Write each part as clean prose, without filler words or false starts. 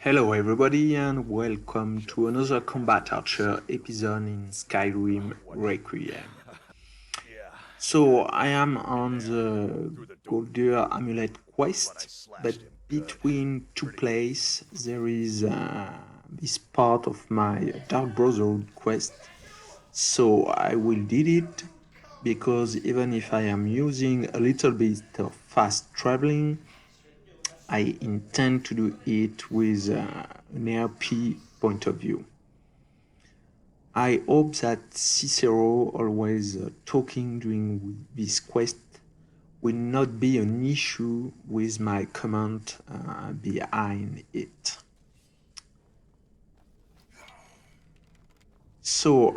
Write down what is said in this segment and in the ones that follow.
Hello everybody and welcome to another Combat Archer episode in Skyrim Requiem. So I am on the Gauldur amulet quest, but between two places there is this part of my Dark Brotherhood quest. So I will did it because even if I am using a little bit of fast traveling, I intend to do it with an RP point of view. I hope that Cicero, always talking during this quest, will not be an issue with my comment behind it. So,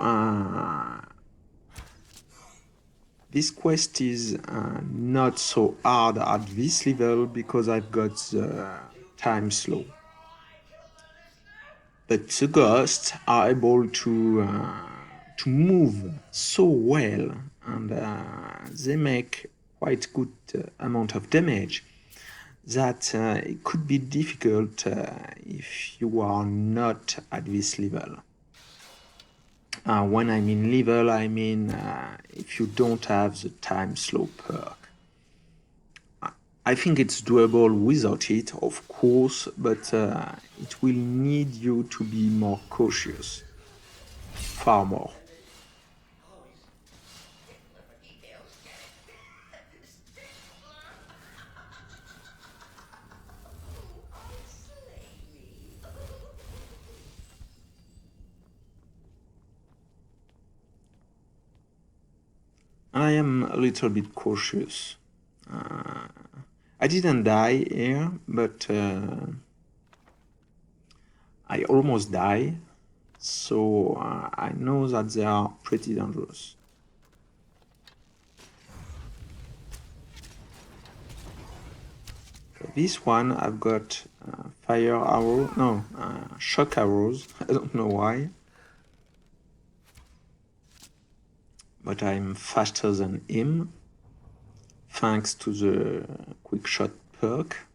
this quest is not so hard at this level because I've got the time slow. But the ghosts are able to move so well, and they make quite good amount of damage that it could be difficult if you are not at this level. When I mean level, I mean if you don't have the time slow perk. I think it's doable without it, of course, but it will need you to be more cautious. Far more. I am a little bit cautious. I didn't die here, but I almost died, so I know that they are pretty dangerous. For this one, I've got fire arrow, no, shock arrows. I don't know why. But I'm faster than him, thanks to the quick shot perk.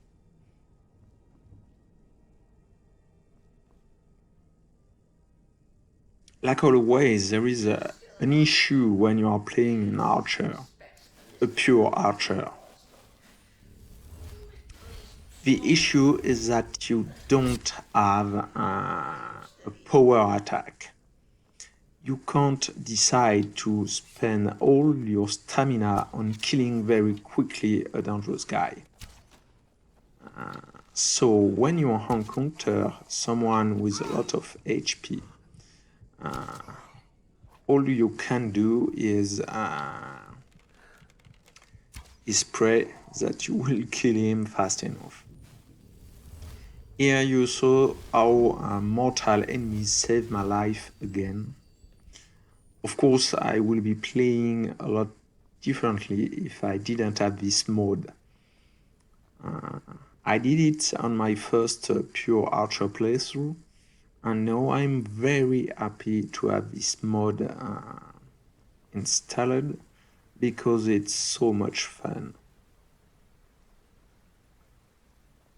Like always, there is an issue when you are playing an archer, a pure archer. The issue is that you don't have a power attack. You can't decide to spend all your stamina on killing very quickly a dangerous guy. So when you encounter someone with a lot of HP, all you can do is pray that you will kill him fast enough. Here you saw how mortal enemies saved my life again. Of course, I will be playing a lot differently if I didn't have this mode. I did it on my first pure archer playthrough, and now I'm very happy to have this mode installed because it's so much fun.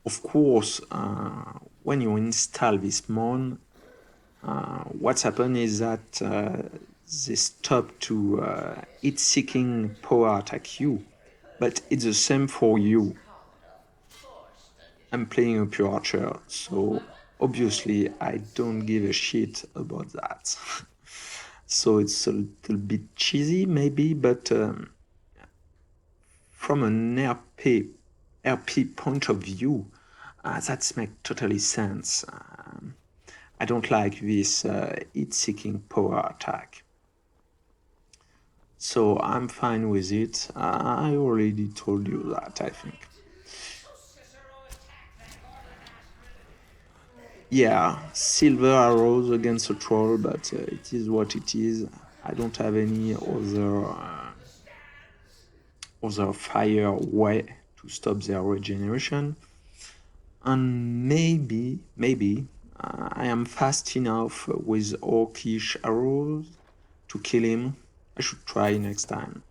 Of course, when you install this mod, what's happened is that they stop to hit-seeking power attack you, but it's the same for you. I'm playing a pure archer, so obviously I don't give a shit about that. So it's a little bit cheesy maybe, but from an RP point of view, that makes totally sense. I don't like this hit-seeking power attack. So I'm fine with it. I already told you that, I think. Yeah, silver arrows against a troll, but it is what it is. I don't have any other fire way to stop their regeneration. And maybe I am fast enough with orcish arrows to kill him. I should try next time.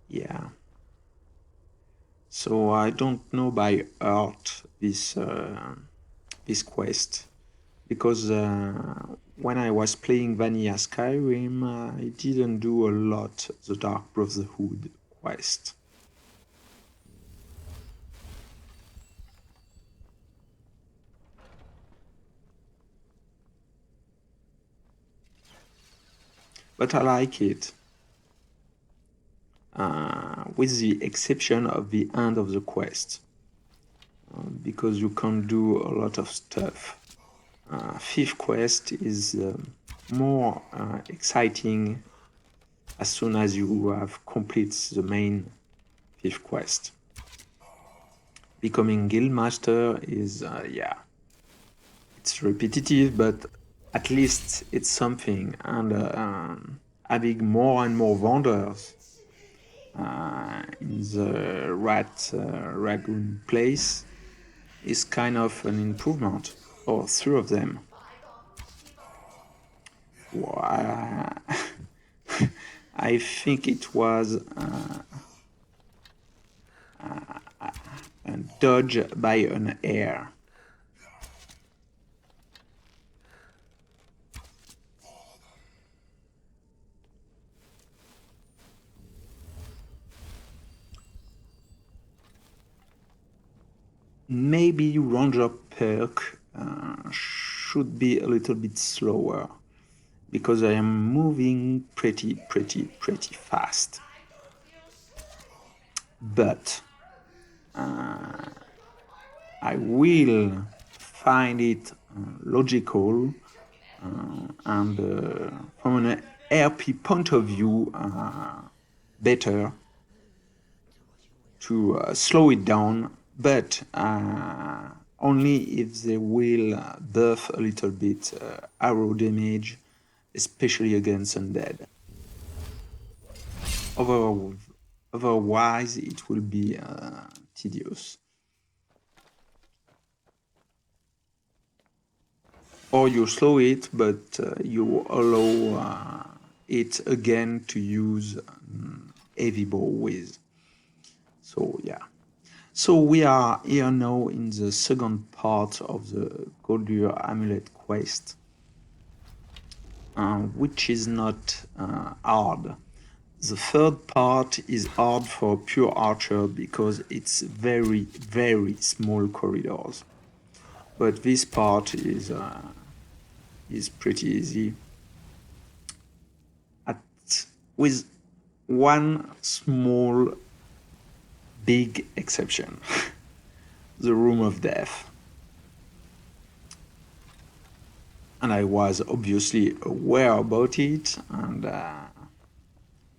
Yeah. So I don't know by heart this quest, because when I was playing Vanilla Skyrim, I didn't do a lot the Dark Brotherhood quest. But I like it, with the exception of the end of the quest, because you can do a lot of stuff. Fifth quest is more exciting as soon as you have completed the main fifth quest. Becoming guildmaster is, it's repetitive, but at least it's something. And having more and more wonders in the Ragoon place is kind of an improvement, or three of them. I think it was dodged by an air. Maybe ranger perk should be a little bit slower, because I am moving pretty fast. But I will find it logical, and from an RP point of view, better to slow it down, but only if they will buff a little bit arrow damage, especially against undead. Otherwise, it will be tedious. Or you slow it, but you allow it again to use heavy bow with. So yeah. So we are here now in the second part of the Gauldur amulet quest, which is not hard. The third part is hard for pure archer because it's very small corridors. But this part is pretty easy, with one small big exception: the Room of Death. And I was obviously aware about it, and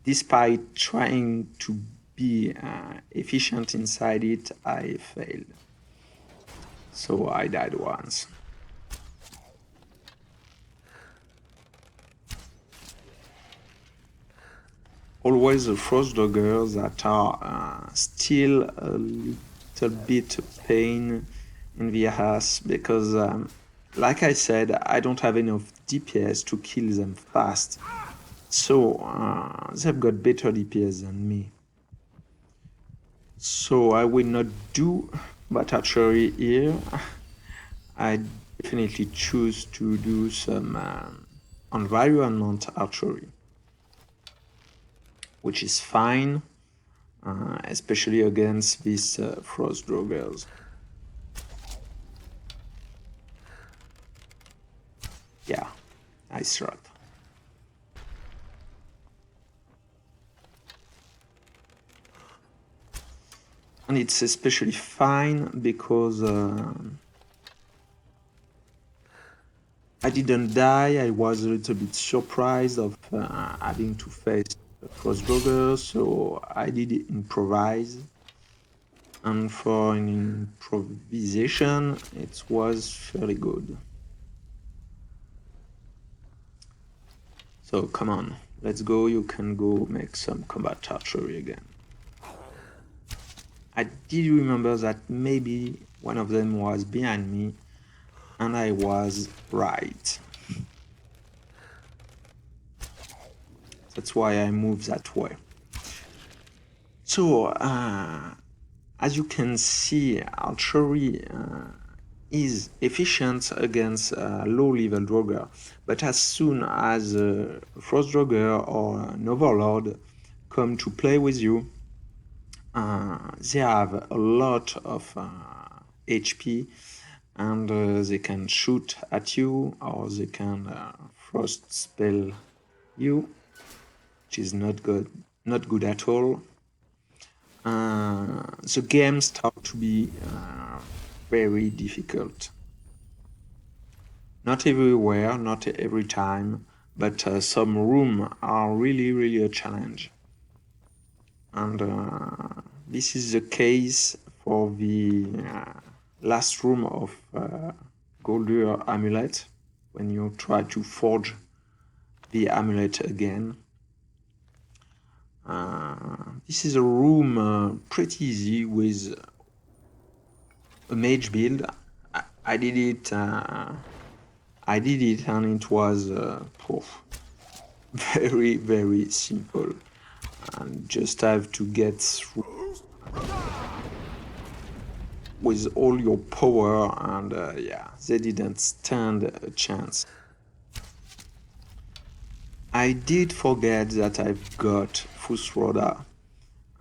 despite trying to be efficient inside it, I failed. So I died once. Always the frost doggers that are still a little bit pain in the ass, because like I said, I don't have enough DPS to kill them fast. So they've got better DPS than me. So I will not do that archery here. I definitely choose to do some environment archery, which is fine, especially against these frost droggers. Yeah, nice shot. And it's especially fine because I didn't die. I was a little bit surprised of having to face frost droggers, so I did improvise. And for an improvisation, it was fairly good. So come on, let's go. You can go make some combat archery again. I did remember that maybe one of them was behind me, and I was right. That's why I moved that way. So I As you can see, archery is efficient against low-level Draugr, but as soon as Frost Draugr or an Overlord come to play with you, they have a lot of HP, and they can shoot at you, or they can frost spell you, which is not good at all. The game starts to be very difficult. Not everywhere, not every time, but some rooms are really a challenge. And this is the case for the last room of Gauldur amulet, when you try to forge the amulet again. This is a room pretty easy with a mage build. I did it and it was very simple, and just have to get through with all your power, and yeah, they didn't stand a chance. I did forget that I've got Fusroda,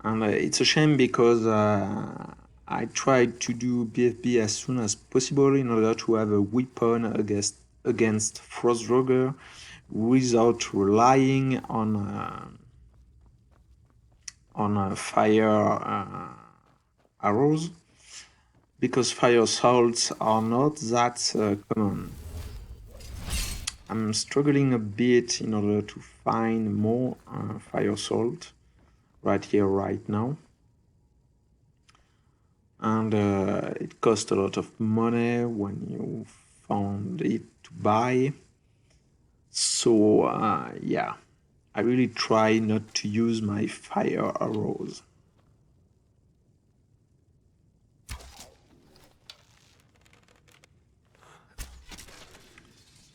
and it's a shame because I tried to do BFB as soon as possible in order to have a weapon against Frost Draugr without relying on fire arrows, because fire salts are not that common. I'm struggling a bit in order to find more fire salt right here, right now. And it costs a lot of money when you found it to buy. So yeah, I really try not to use my fire arrows.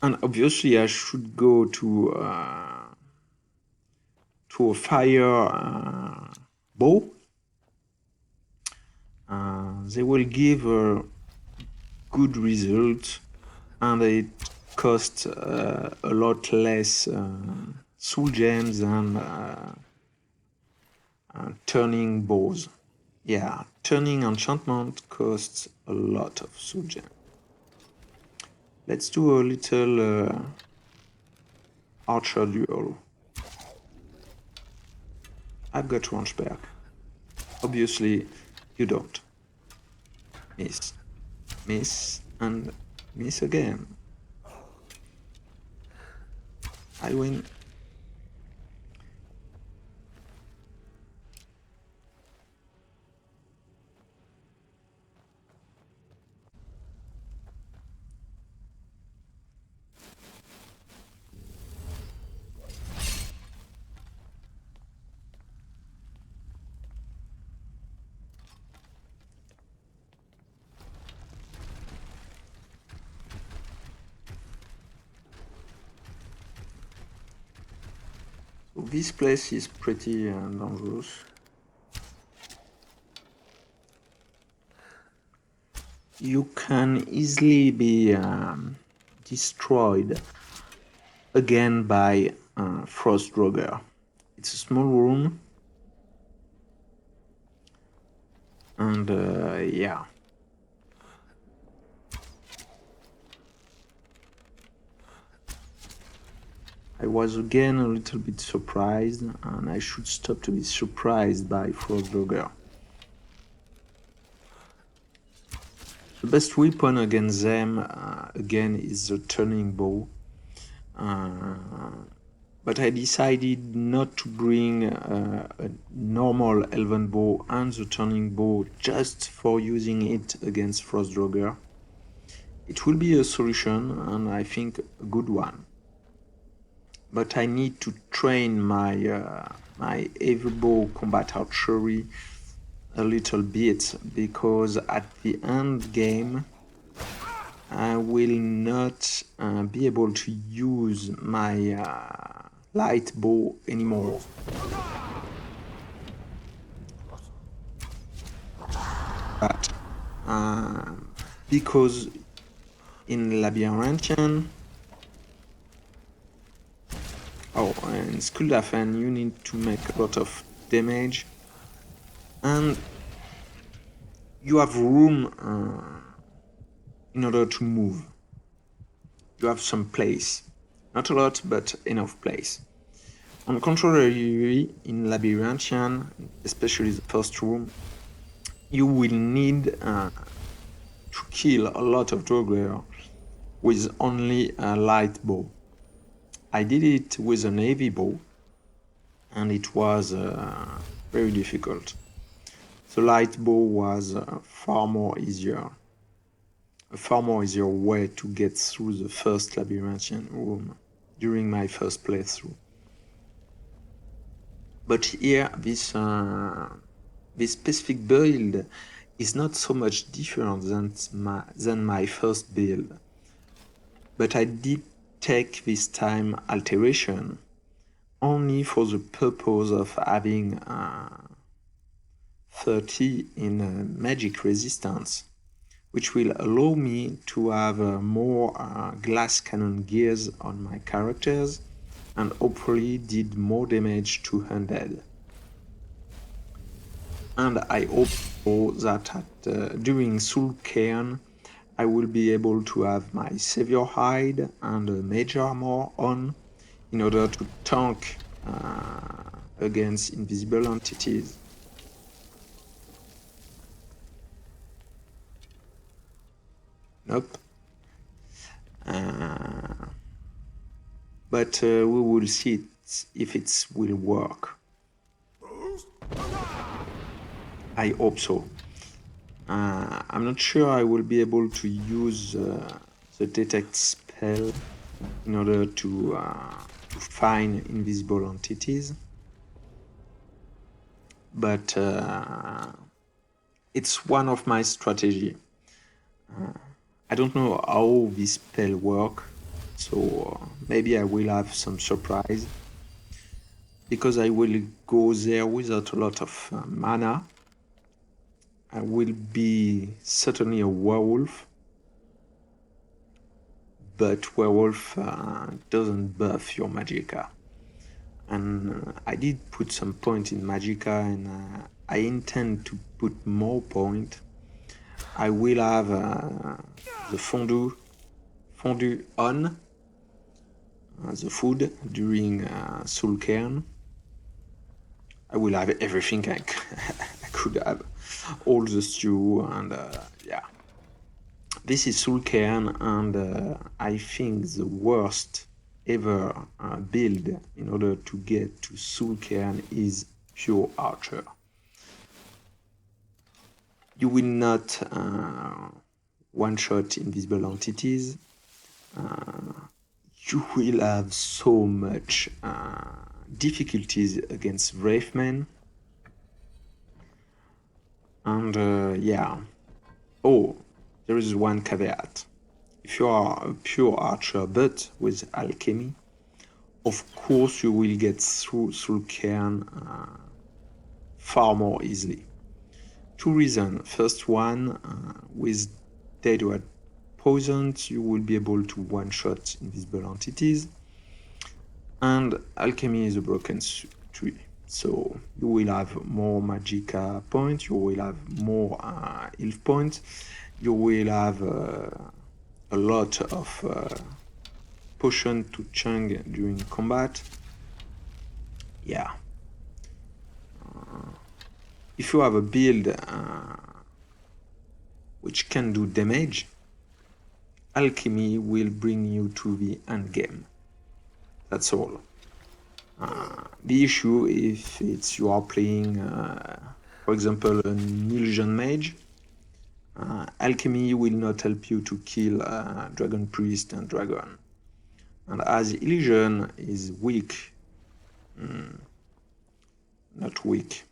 And obviously I should go to a fire bow. They will give a good result, and it costs a lot less soul gems than turning bows. Yeah, turning enchantment costs a lot of soul gems. Let's do a little archer duel. I've got Ranchberg. Obviously, you don't. Miss. Miss, and miss again. I win. This place is pretty dangerous. You can easily be destroyed again by Frost Draugr. It's a small room, and yeah. I was again a little bit surprised, and I should stop to be surprised by Frost Draugr. The best weapon against them, again, is the turning bow. But I decided not to bring a normal elven bow and the turning bow just for using it against Frost Draugr. It will be a solution, and I think a good one. But I need to train my my heavy bow combat archery a little bit, because at the end game I will not be able to use my light bow anymore. that because in Labyrinthian, in Skuldafen, you need to make a lot of damage, and you have room in order to move. You have some place, not a lot, but enough place. On the contrary, in Labyrinthian, especially the first room, you will need to kill a lot of Draugr with only a light bow. I did it with a heavy bow, and it was very difficult. The light bow was a far more easier way to get through the first Labyrinthian room during my first playthrough. But here, this specific build is not so much different than my first build. But I did take this time alteration only for the purpose of having 30 in magic resistance, which will allow me to have more glass cannon gears on my characters and hopefully did more damage to undead. And I hope that during Soul Cairn I will be able to have my Savior Hide and Mage Armor on in order to tank against invisible entities. Nope. But we will see if it will work. I hope so. I'm not sure I will be able to use the detect spell in order to find invisible entities, but it's one of my strategy. I don't know how this spell works, so maybe I will have some surprise, because I will go there without a lot of mana. I will be certainly a werewolf, but werewolf doesn't buff your magicka. And I did put some point in magicka, and I intend to put more point. I will have the fondue on the food during Soul Cairn. I will have everything I could have, all the stew, and yeah. This is Soul Cairn, and I think the worst ever build in order to get to Soul Cairn is pure Archer. You will not one-shot invisible entities. You will have so much difficulties against Wraithmen. And yeah. Oh, there is one caveat. If you are a pure archer but with alchemy, of course you will get through Cairn far more easily. Two reasons. First one, with Deadwood Poisons, you will be able to one-shot invisible entities. And alchemy is a broken tree. So you will have more magicka points, you will have more health points, you will have a lot of potion to chunk during combat. Yeah. If you have a build which can do damage, alchemy will bring you to the end game. That's all. The issue, if it's you are playing, for example, an illusion mage, alchemy will not help you to kill dragon priest and dragon. And as illusion is weak, not weak,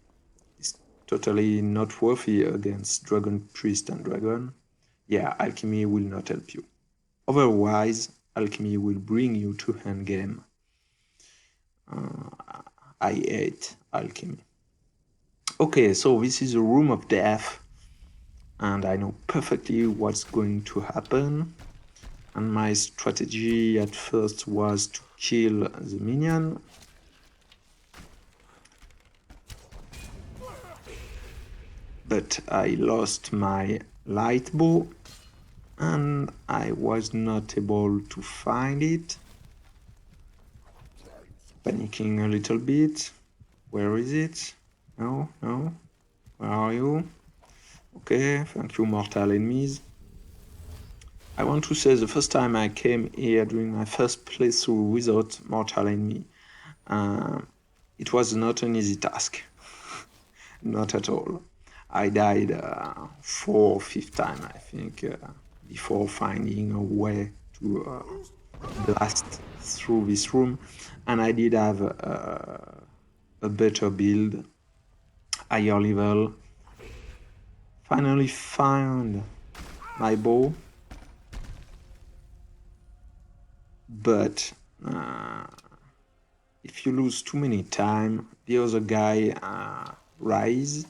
it's totally not worthy against dragon priest and dragon, yeah, alchemy will not help you. Otherwise, alchemy will bring you to endgame. I hate alchemy. Okay, so this is a room of death. and I know perfectly what's going to happen. And my strategy at first was to kill the minion. But I lost my light bow and I was not able to find it. Panicking a little bit. Where is it? No. Where are you? Okay, thank you, Morthal enemies. I want to say the first time I came here during my first playthrough without Morthal enemy, it was not an easy task. Not at all. I died 4th or 5th time, I think, before finding a way to blast through this room. And I did have a better build, higher level. Finally found my bow. But if you lose too many time, the other guy rise.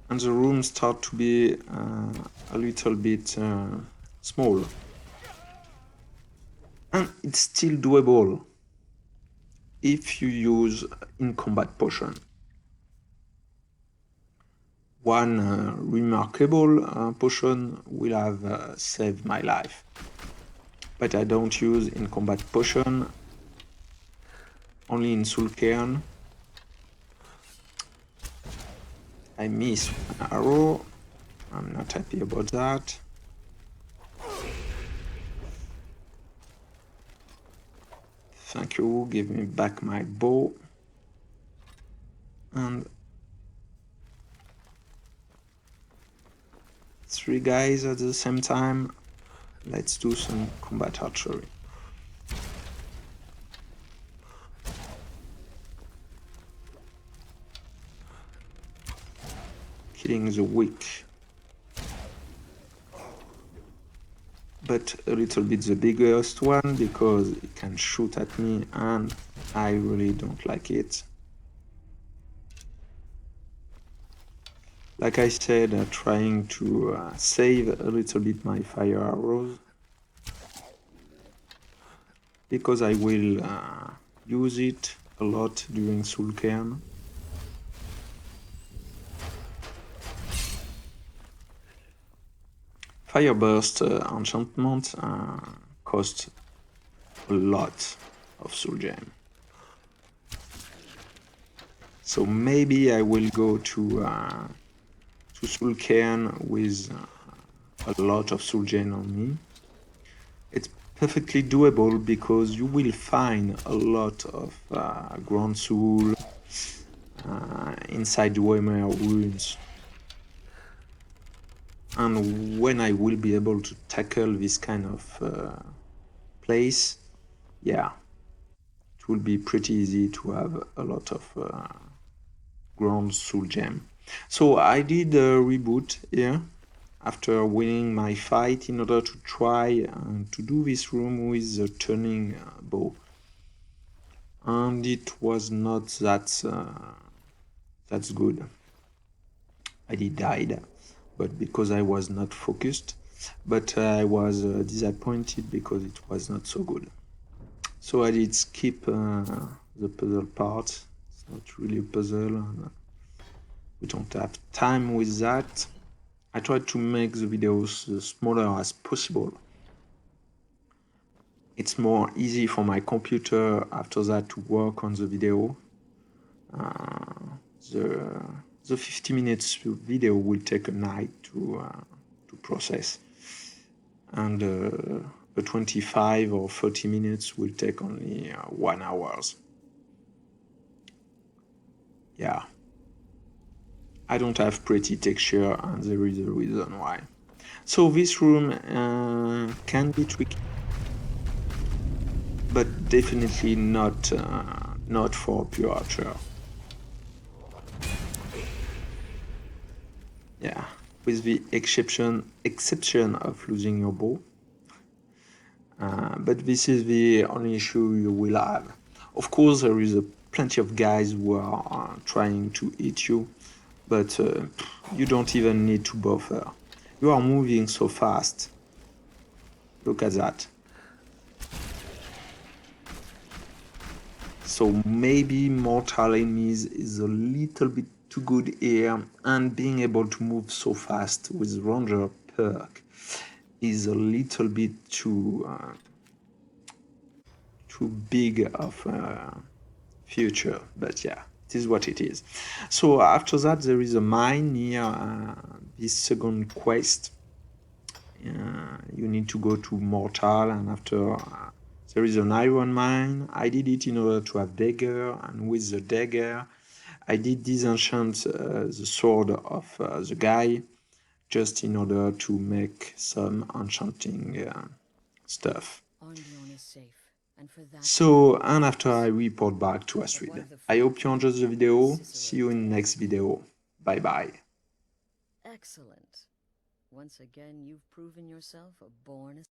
And the rooms start to be a little bit small. And it's still doable if you use in-combat potion. One remarkable potion will have saved my life. But I don't use in-combat potion, only in Sulcairn. I missed one arrow. I'm not happy about that. Thank you, give me back my bow. And 3 guys at the same time. Let's do some combat archery. Killing the weak. But a little bit the biggest one because it can shoot at me and I really don't like it. Like I said, trying to save a little bit my fire arrows because I will use it a lot during Sulcairn. Fireburst enchantment costs a lot of soul gem. So maybe I will go to Sulcairn with a lot of soul gem on me. It's perfectly doable because you will find a lot of ground soul inside the Weimar ruins. And when I will be able to tackle this kind of place, yeah, it will be pretty easy to have a lot of ground soul gem. So I did a reboot here after winning my fight in order to try to do this room with the turning bow. And it was not that's good. I did die, but because I was not focused, but I was disappointed because it was not so good. So I did skip the puzzle part. It's not really a puzzle, and we don't have time with that. I tried to make the videos as smaller as possible. It's more easy for my computer after that to work on the video. The 50 minutes video will take a night to process, and the 25 or 30 minutes will take only 1 hour. Yeah, I don't have pretty texture, and there is a reason why. So this room can be tricky, but definitely not for a pure archer. Yeah, with the exception of losing your bow. But this is the only issue you will have. Of course, there is a plenty of guys who are trying to eat you, but you don't even need to buffer. You are moving so fast. Look at that. So maybe Morthal enemies is a little bit too good here, and being able to move so fast with Ranger perk is a little bit too big of a future, but yeah, it is what it is. So after that there is a mine near this second quest. You need to go to Morthal, and after there is an iron mine. I did it in order to have dagger, and with the dagger I did disenchant the sword of the guy, just in order to make some enchanting stuff. So, and after I report back to Astrid. I hope you enjoyed the video. See you in the next video. Bye bye. Excellent. Once again, you've proven yourself a born